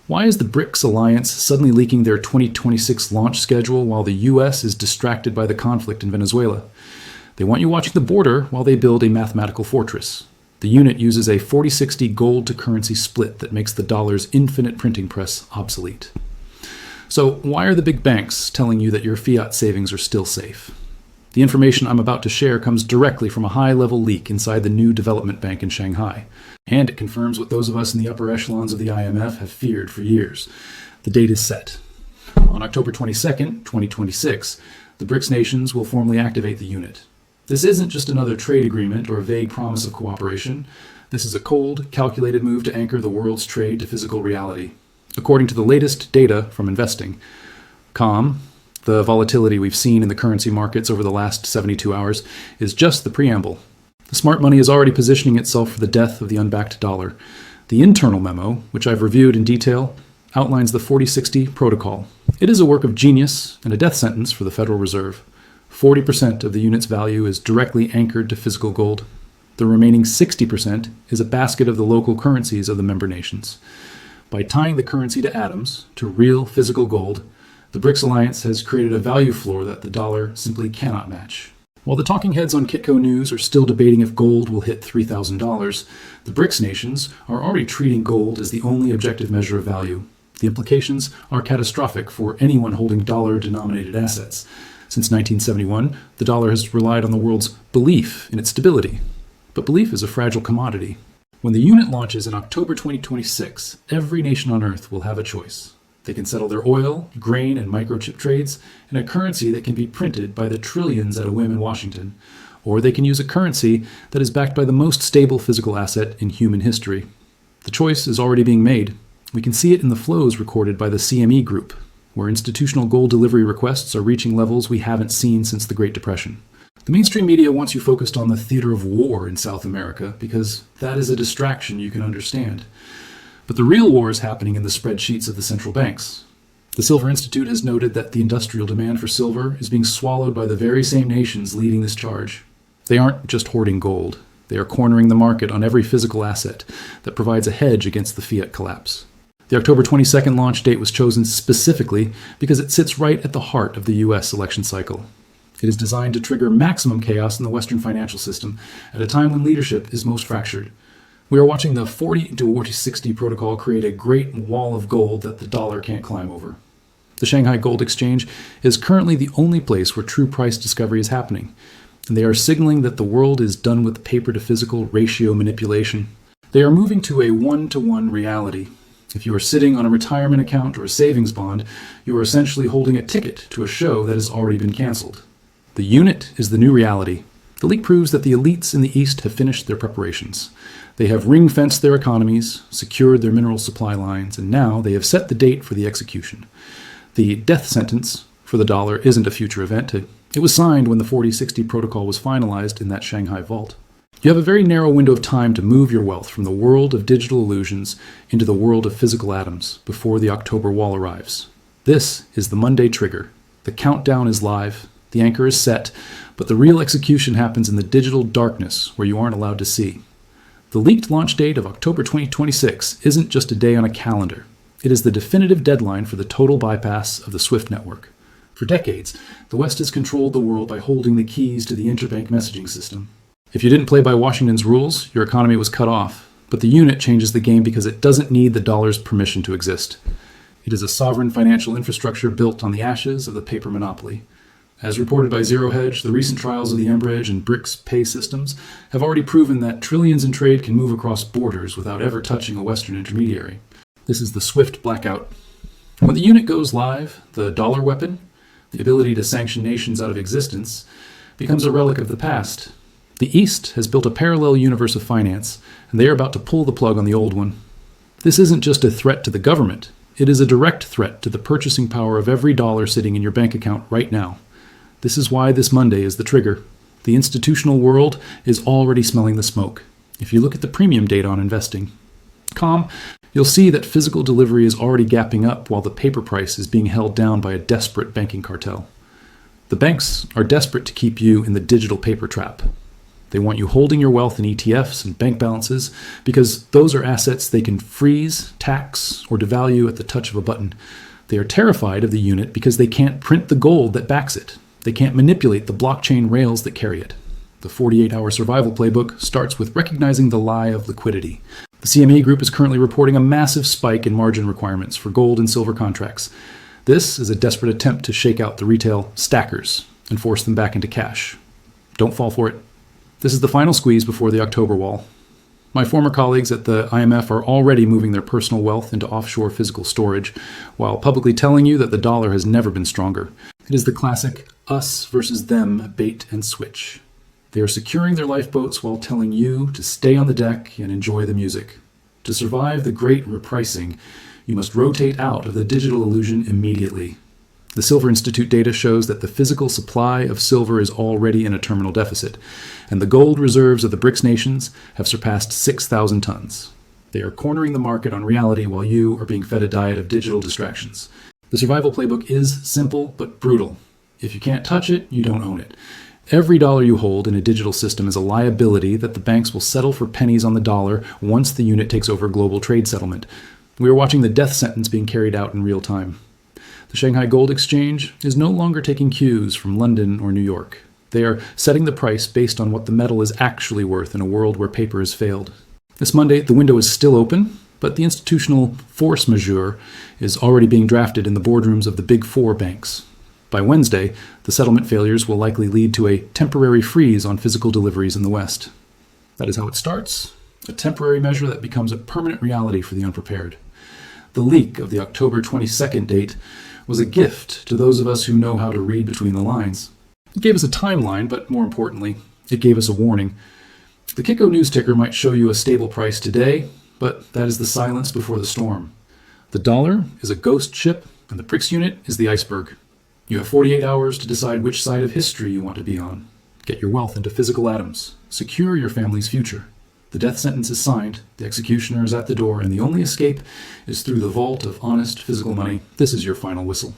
Why is the BRICS alliance suddenly leaking their 2026 launch schedule while the US is distracted by the conflict in Venezuela? They want you watching the border while they build a mathematical fortress. The unit uses a 40-60 gold to currency split that makes the dollar's infinite printing press obsolete. So why are the big banks telling you that your fiat savings are still safe? The information I'm about to share comes directly from a high-level leak inside the new development bank in Shanghai. And it confirms what those of us in the upper echelons of the IMF have feared for years. The date is set. On October 22nd, 2026, the BRICS nations will formally activate the unit. This isn't just another trade agreement or a vague promise of cooperation. This is a cold, calculated move to anchor the world's trade to physical reality. According to the latest data from investing.com, the volatility we've seen in the currency markets over the last 72 hours is just the preamble. The smart money is already positioning itself for the death of the unbacked dollar. The internal memo, which I've reviewed in detail, outlines the 40-60 protocol. It is a work of genius and a death sentence for the Federal Reserve. 40% of the unit's value is directly anchored to physical gold. The remaining 60% is a basket of the local currencies of the member nations. By tying the currency to atoms, to real physical gold, the BRICS alliance has created a value floor that the dollar simply cannot match. While the talking heads on Kitco News are still debating if gold will hit $3,000, the BRICS nations are already treating gold as the only objective measure of value. The implications are catastrophic for anyone holding dollar-denominated assets. Since 1971, the dollar has relied on the world's belief in its stability. But belief is a fragile commodity. When the unit launches in October 2026, every nation on Earth will have a choice. They can settle their oil, grain, and microchip trades in a currency that can be printed by the trillions at a whim in Washington, or they can use a currency that is backed by the most stable physical asset in human history. The choice is already being made. We can see it in the flows recorded by the CME Group, where institutional gold delivery requests are reaching levels we haven't seen since the Great Depression. The mainstream media wants you focused on the theater of war in South America because that is a distraction you can understand. But the real war is happening in the spreadsheets of the central banks. The Silver Institute has noted that the industrial demand for silver is being swallowed by the very same nations leading this charge. They aren't just hoarding gold. They are cornering the market on every physical asset that provides a hedge against the fiat collapse. The October 22nd launch date was chosen specifically because it sits right at the heart of the U.S. election cycle. It is designed to trigger maximum chaos in the Western financial system at a time when leadership is most fractured. We are watching the 40-60 protocol create a great wall of gold that the dollar can't climb over. The Shanghai Gold Exchange is currently the only place where true price discovery is happening, and they are signaling that the world is done with paper-to-physical ratio manipulation. They are moving to a one-to-one reality. If you are sitting on a retirement account or a savings bond, you are essentially holding a ticket to a show that has already been canceled. The unit is the new reality. The leak proves that the elites in the East have finished their preparations. They have ring-fenced their economies, secured their mineral supply lines, and now they have set the date for the execution. The death sentence for the dollar isn't a future event. It was signed when the 40-60 protocol was finalized in that Shanghai vault. You have a very narrow window of time to move your wealth from the world of digital illusions into the world of physical atoms before the October wall arrives. This is the Monday trigger. The countdown is live, the anchor is set, but the real execution happens in the digital darkness where you aren't allowed to see. The leaked launch date of October 2026 isn't just a day on a calendar. It is the definitive deadline for the total bypass of the SWIFT network. For decades, the West has controlled the world by holding the keys to the interbank messaging system. If you didn't play by Washington's rules, your economy was cut off. But the unit changes the game because it doesn't need the dollar's permission to exist. It is a sovereign financial infrastructure built on the ashes of the paper monopoly. As reported by Zero Hedge, the recent trials of the Enbridge and BRICS pay systems have already proven that trillions in trade can move across borders without ever touching a Western intermediary. This is the SWIFT blackout. When the unit goes live, the dollar weapon, the ability to sanction nations out of existence, becomes a relic of the past. The East has built a parallel universe of finance, and they are about to pull the plug on the old one. This isn't just a threat to the government. It is a direct threat to the purchasing power of every dollar sitting in your bank account right now. This is why this Monday is the trigger. The institutional world is already smelling the smoke. If you look at the premium data on investing.com, you'll see that physical delivery is already gapping up while the paper price is being held down by a desperate banking cartel. The banks are desperate to keep you in the digital paper trap. They want you holding your wealth in ETFs and bank balances because those are assets they can freeze, tax, or devalue at the touch of a button. They are terrified of the unit because they can't print the gold that backs it. They can't manipulate the blockchain rails that carry it. The 48-hour survival playbook starts with recognizing the lie of liquidity. The CME Group is currently reporting a massive spike in margin requirements for gold and silver contracts. This is a desperate attempt to shake out the retail stackers and force them back into cash. Don't fall for it. This is the final squeeze before the October wall. My former colleagues at the IMF are already moving their personal wealth into offshore physical storage, while publicly telling you that the dollar has never been stronger. It is the classic us versus them bait and switch. They are securing their lifeboats while telling you to stay on the deck and enjoy the music. To survive the great repricing, you must rotate out of the digital illusion immediately. The Silver Institute data shows that the physical supply of silver is already in a terminal deficit, and the gold reserves of the BRICS nations have surpassed 6,000 tons. They are cornering the market on reality while you are being fed a diet of digital distractions. The survival playbook is simple but brutal. If you can't touch it, you don't own it. Every dollar you hold in a digital system is a liability that the banks will settle for pennies on the dollar once the unit takes over global trade settlement. We are watching the death sentence being carried out in real time. The Shanghai Gold Exchange is no longer taking cues from London or New York. They are setting the price based on what the metal is actually worth in a world where paper has failed. This Monday, the window is still open, but the institutional force majeure is already being drafted in the boardrooms of the big four banks. By Wednesday, the settlement failures will likely lead to a temporary freeze on physical deliveries in the West. That is how it starts, a temporary measure that becomes a permanent reality for the unprepared. The leak of the October 22nd date was a gift to those of us who know how to read between the lines. It gave us a timeline, but more importantly, it gave us a warning. The Kiko news ticker might show you a stable price today, but that is the silence before the storm. The dollar is a ghost ship, and the BRICS unit is the iceberg. You have 48 hours to decide which side of history you want to be on. Get your wealth into physical atoms. Secure your family's future. The death sentence is signed, the executioner is at the door, and the only escape is through the vault of honest physical money. This is your final whistle.